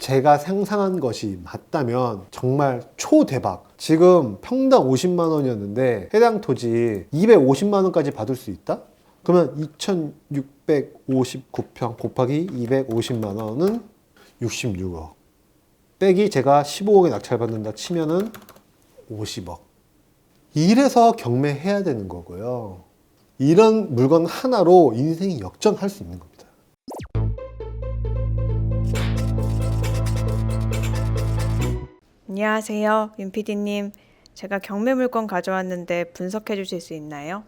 제가 상상한 것이 맞다면 정말 초대박. 지금 평당 50만 원이었는데 해당 토지 250만 원까지 받을 수 있다? 그러면 2659평 곱하기 250만 원은 66억. 빼기 제가 15억에 낙찰받는다 치면은 50억. 이래서 경매해야 되는 거고요. 이런 물건 하나로 인생이 역전할 수 있는 겁니다. 안녕하세요, 윤 PD님. 제가 경매 물건 가져왔는데 분석해 주실 수 있나요?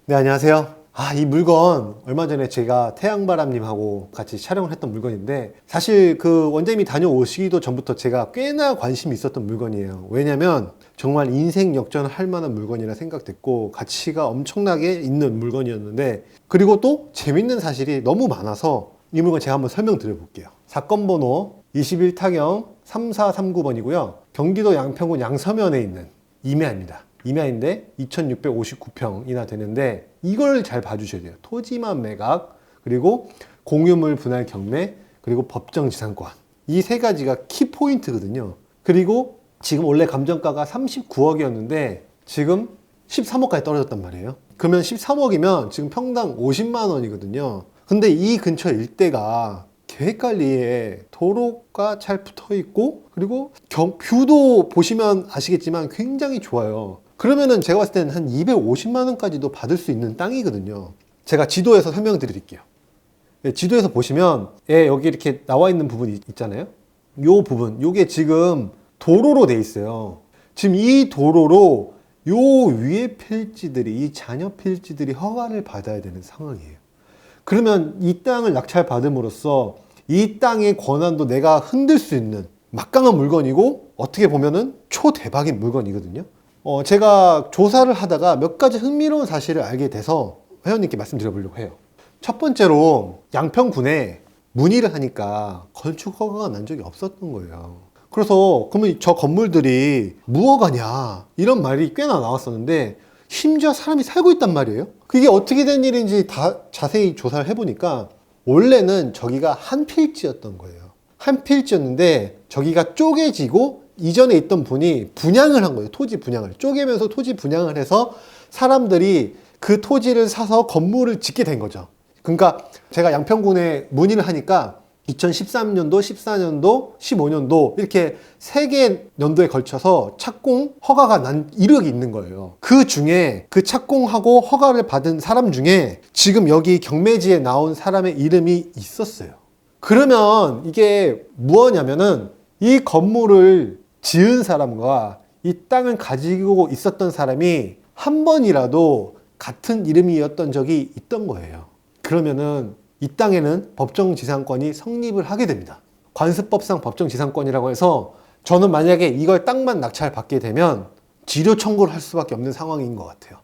네, 안녕하세요. 이 물건 얼마 전에 제가 태양바람님하고 같이 촬영을 했던 물건인데 사실 그 원장님이 다녀오시기도 전부터 제가 꽤나 관심이 있었던 물건이에요. 왜냐면 정말 인생 역전을 할 만한 물건이라 생각됐고 가치가 엄청나게 있는 물건이었는데, 그리고 또 재밌는 사실이 너무 많아서 이 물건 제가 한번 설명드려 볼게요. 사건 번호 21타경 3439번이고요. 경기도 양평군 양서면에 있는 임야입니다. 임야인데 2659평이나 되는데 이걸 잘 봐주셔야 돼요. 토지만 매각, 그리고 공유물 분할 경매, 그리고 법정지상권. 이 세 가지가 키포인트거든요. 그리고 지금 원래 감정가가 39억이었는데 지금 13억까지 떨어졌단 말이에요. 그러면 13억이면 지금 평당 50만 원이거든요. 근데 이 근처 일대가 계획관리에 도로가 잘 붙어 있고, 그리고 뷰도 보시면 아시겠지만 굉장히 좋아요. 그러면은 제가 봤을 때는 한 250만 원까지도 받을 수 있는 땅이거든요. 제가 지도에서 설명드릴게요. 네, 지도에서 보시면 여기 이렇게 나와 있는 부분이 있잖아요. 요 부분, 요게 지금 도로로 돼 있어요. 지금 이 도로로 요 위에 필지들이, 이 잔여 필지들이 허가를 받아야 되는 상황이에요. 그러면 이 땅을 낙찰받음으로써 이 땅의 권한도 내가 흔들 수 있는 막강한 물건이고, 어떻게 보면은 초대박인 물건이거든요. 제가 조사를 하다가 몇 가지 흥미로운 사실을 알게 돼서 회원님께 말씀드려 보려고 해요. 첫 번째로 양평군에 문의를 하니까 건축 허가가 난 적이 없었던 거예요. 그래서 그러면 저 건물들이 무허가냐 이런 말이 꽤나 나왔었는데 심지어 사람이 살고 있단 말이에요. 그게 어떻게 된 일인지 다 자세히 조사를 해보니까 원래는 저기가 한 필지였던 거예요. 한 필지였는데 저기가 쪼개지고 이전에 있던 분이 분양을 한 거예요. 토지 분양을. 쪼개면서 토지 분양을 해서 사람들이 그 토지를 사서 건물을 짓게 된 거죠. 그러니까 제가 양평군에 문의를 하니까 2013년도, 14년도, 15년도 이렇게 3개 연도에 걸쳐서 착공 허가가 난 이력이 있는 거예요. 그 중에 그 착공하고 허가를 받은 사람 중에 지금 여기 경매지에 나온 사람의 이름이 있었어요. 그러면 이게 무엇냐면은 이 건물을 지은 사람과 이 땅을 가지고 있었던 사람이 한 번이라도 같은 이름이었던 적이 있던 거예요. 그러면은 이 땅에는 법정지상권이 성립을 하게 됩니다. 관습법상 법정지상권이라고 해서 저는 만약에 이걸 땅만 낙찰받게 되면 지료 청구를 할 수밖에 없는 상황인 것 같아요.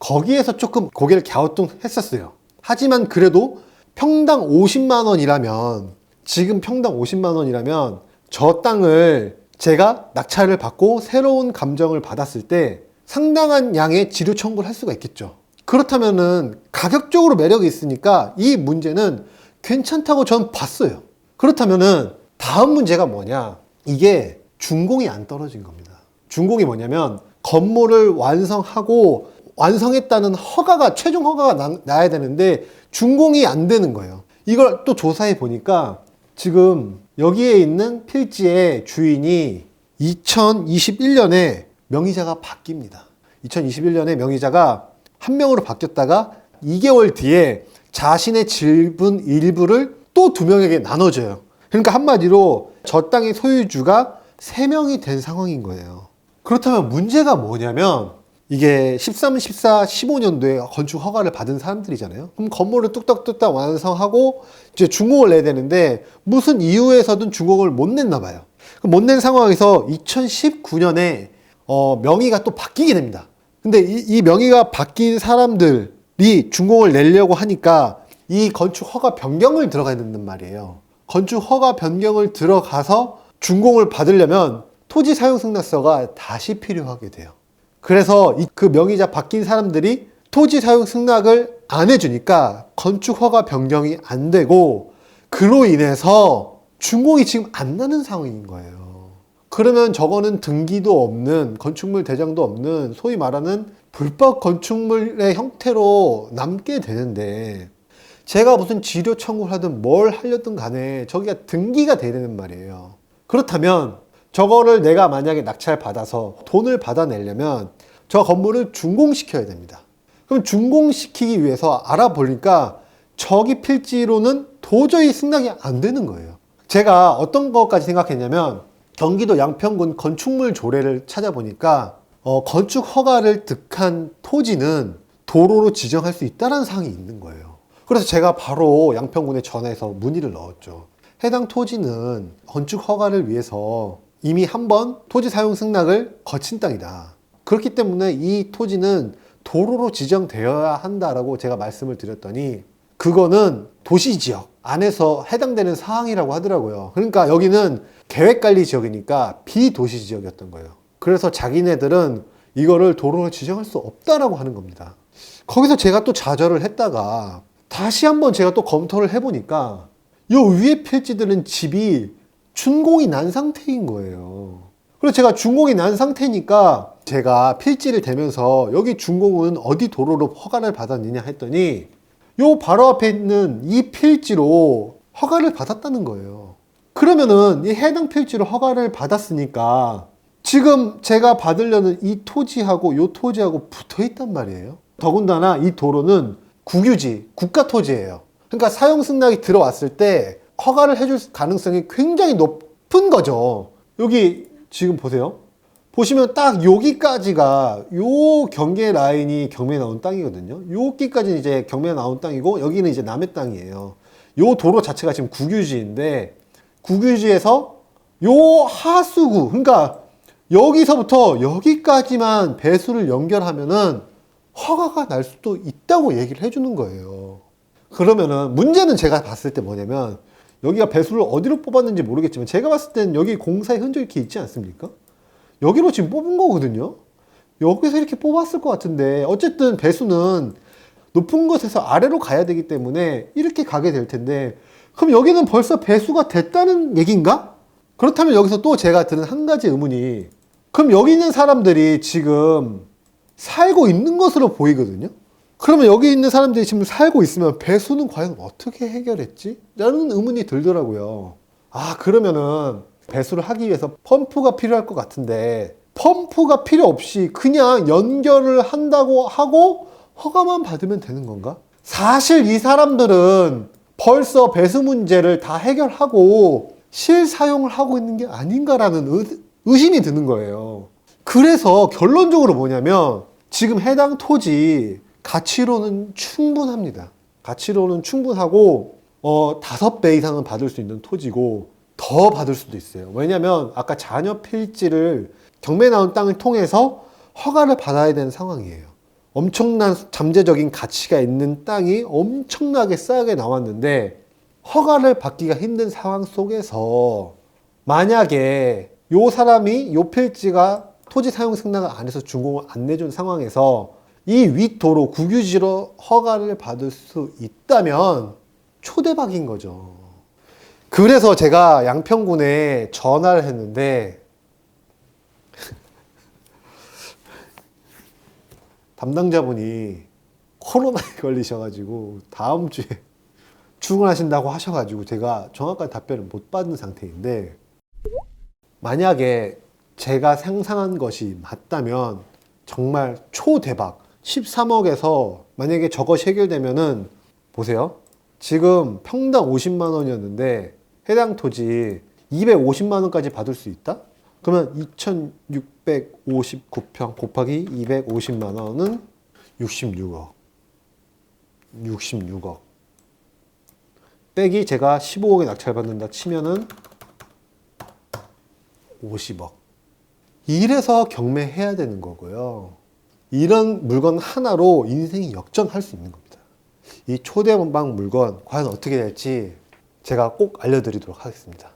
거기에서 조금 고개를 갸우뚱했었어요. 하지만 그래도 평당 50만 원이라면, 지금 평당 50만 원이라면 저 땅을 제가 낙찰을 받고 새로운 감정을 받았을 때 상당한 양의 지료 청구를 할 수가 있겠죠. 그렇다면은 가격적으로 매력이 있으니까 이 문제는 괜찮다고 저는 봤어요. 그렇다면은 다음 문제가 뭐냐? 이게 준공이 안 떨어진 겁니다. 준공이 뭐냐면 건물을 완성하고 완성했다는 허가가, 최종 허가가 나야 되는데 준공이 안 되는 거예요. 이걸 또 조사해 보니까 지금 여기에 있는 필지의 주인이 2021년에 명의자가 바뀝니다. 2021년에 명의자가 한 명으로 바뀌었다가 2개월 뒤에 자신의 지분 일부를 또 2명에게 나눠줘요. 그러니까 한마디로 저 땅의 소유주가 3명이 된 상황인 거예요. 그렇다면 문제가 뭐냐면 이게 13, 14, 15년도에 건축 허가를 받은 사람들이잖아요. 그럼 건물을 뚝딱뚝딱 완성하고 이제 준공을 내야 되는데 무슨 이유에서든 준공을 못 냈나 봐요. 못 낸 상황에서 2019년에 명의가 또 바뀌게 됩니다. 근데 이 명의가 바뀐 사람들이 준공을 내려고 하니까 이 건축 허가 변경을 들어가야 된단 말이에요. 건축 허가 변경을 들어가서 준공을 받으려면 토지 사용 승낙서가 다시 필요하게 돼요. 그래서 그 명의자 바뀐 사람들이 토지 사용 승낙을 안 해주니까 건축 허가 변경이 안 되고, 그로 인해서 준공이 지금 안 나는 상황인 거예요. 그러면 저거는 등기도 없는, 건축물 대장도 없는 소위 말하는 불법 건축물의 형태로 남게 되는데, 제가 무슨 지료 청구를 하든 뭘 하려든 간에 저기가 등기가 돼야 되는 말이에요. 그렇다면 저거를 내가 만약에 낙찰 받아서 돈을 받아내려면 저 건물을 준공시켜야 됩니다. 그럼 준공시키기 위해서 알아보니까 저기 필지로는 도저히 승낙이 안 되는 거예요. 제가 어떤 것까지 생각했냐면 경기도 양평군 건축물 조례를 찾아보니까 건축 허가를 득한 토지는 도로로 지정할 수 있다는 사항이 있는 거예요. 그래서 제가 바로 양평군에 전화해서 문의를 넣었죠. 해당 토지는 건축 허가를 위해서 이미 한번 토지 사용 승낙을 거친 땅이다. 그렇기 때문에 이 토지는 도로로 지정되어야 한다라고 제가 말씀을 드렸더니 그거는 도시지역 안에서 해당되는 사항이라고 하더라고요. 그러니까 여기는 계획관리지역이니까 비도시지역이었던 거예요. 그래서 자기네들은 이거를 도로로 지정할 수 없다라고 하는 겁니다. 거기서 제가 또 좌절을 했다가 다시 한번 제가 또 검토를 해보니까 요 위에 필지들은 집이 준공이 난 상태인 거예요. 그래서 제가 준공이 난 상태니까 제가 필지를 대면서 여기 준공은 어디 도로로 허가를 받았느냐 했더니 요 바로 앞에 있는 이 필지로 허가를 받았다는 거예요. 그러면은 이 해당 필지로 허가를 받았으니까 지금 제가 받으려는 이 토지하고 요 토지하고 붙어 있단 말이에요. 더군다나 이 도로는 국유지, 국가토지예요. 그러니까 사용 승낙이 들어왔을 때 허가를 해줄 가능성이 굉장히 높은 거죠. 여기 지금 보세요. 보시면 딱 여기까지가 요 경계 라인이 경매에 나온 땅이거든요. 여기까지는 이제 경매에 나온 땅이고 여기는 이제 남의 땅이에요. 요 도로 자체가 지금 국유지인데 국유지에서 요 하수구, 그러니까 여기서부터 여기까지만 배수를 연결하면은 허가가 날 수도 있다고 얘기를 해주는 거예요. 그러면은 문제는 제가 봤을 때 뭐냐면 여기가 배수를 어디로 뽑았는지 모르겠지만 제가 봤을 때는 여기 공사의 흔적이 이렇게 있지 않습니까? 여기로 지금 뽑은 거거든요. 여기서 이렇게 뽑았을 것 같은데 어쨌든 배수는 높은 곳에서 아래로 가야 되기 때문에 이렇게 가게 될 텐데 그럼 여기는 벌써 배수가 됐다는 얘기인가? 그렇다면 여기서 또 제가 드는 한 가지 의문이 그럼 여기 있는 사람들이 지금 살고 있는 것으로 보이거든요. 그러면 여기 있는 사람들이 지금 살고 있으면 배수는 과연 어떻게 해결했지? 라는 의문이 들더라고요. 아, 그러면은 배수를 하기 위해서 펌프가 필요할 것 같은데 펌프가 필요 없이 그냥 연결을 한다고 하고 허가만 받으면 되는 건가? 사실 이 사람들은 벌써 배수 문제를 다 해결하고 실사용을 하고 있는 게 아닌가라는 의심이 드는 거예요. 그래서 결론적으로 뭐냐면 지금 해당 토지 가치로는 충분합니다. 가치로는 충분하고 5배 이상은 받을 수 있는 토지고 더 받을 수도 있어요. 왜냐면 아까 잔여 필지를 경매 나온 땅을 통해서 허가를 받아야 되는 상황이에요. 엄청난 잠재적인 가치가 있는 땅이 엄청나게 싸게 나왔는데 허가를 받기가 힘든 상황 속에서 만약에 요 사람이 요 필지가 토지 사용 승낙을 안 해서 준공을 안 내준 상황에서 이 윗도로 국유지로 허가를 받을 수 있다면 초대박인 거죠. 그래서 제가 양평군에 전화를 했는데 담당자분이 코로나에 걸리셔가지고 다음 주에 출근하신다고 하셔가지고 제가 정확한 답변을 못 받은 상태인데 만약에 제가 상상한 것이 맞다면 정말 초대박 13억에서 만약에 저것이 해결되면은 보세요. 지금 평당 50만 원이었는데 해당 토지 250만 원까지 받을 수 있다? 그러면 2659평 곱하기 250만 원은 66억. 66억. 빼기 제가 15억에 낙찰받는다 치면은 50억. 이래서 경매해야 되는 거고요. 이런 물건 하나로 인생이 역전할 수 있는 겁니다. 이 초대박 물건 과연 어떻게 될지 제가 꼭 알려드리도록 하겠습니다.